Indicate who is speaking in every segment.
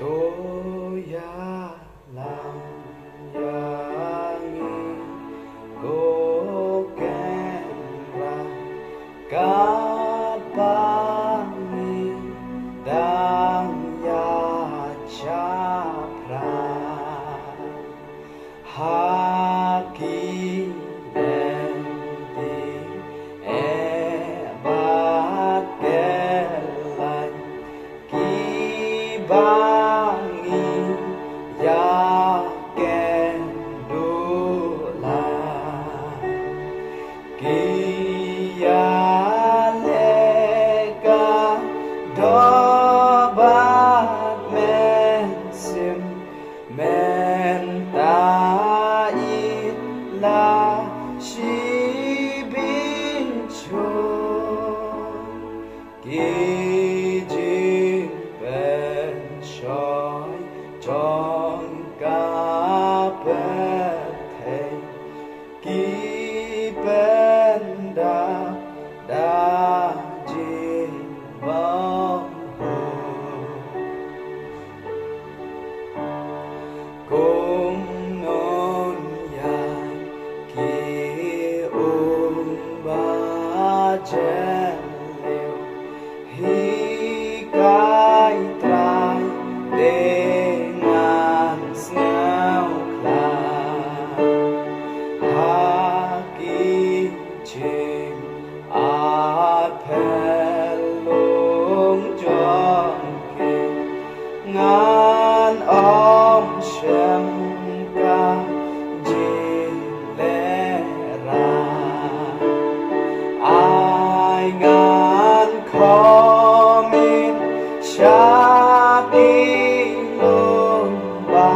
Speaker 1: Toya layang gokenra katpangi dang ya chapra haki denti ebat kelai kibangi ya kendula kialega dobat mensim mentai la shibinchon kijin ben shoy chong kapethe ki ben da jin bom kum non ya ki ba chen liu hi kai trai dengan sngau kla haki chim apelung jong ke ngan om shem ka jilera ai ngan komin shapi lumba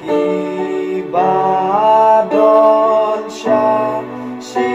Speaker 1: ki badon sha shi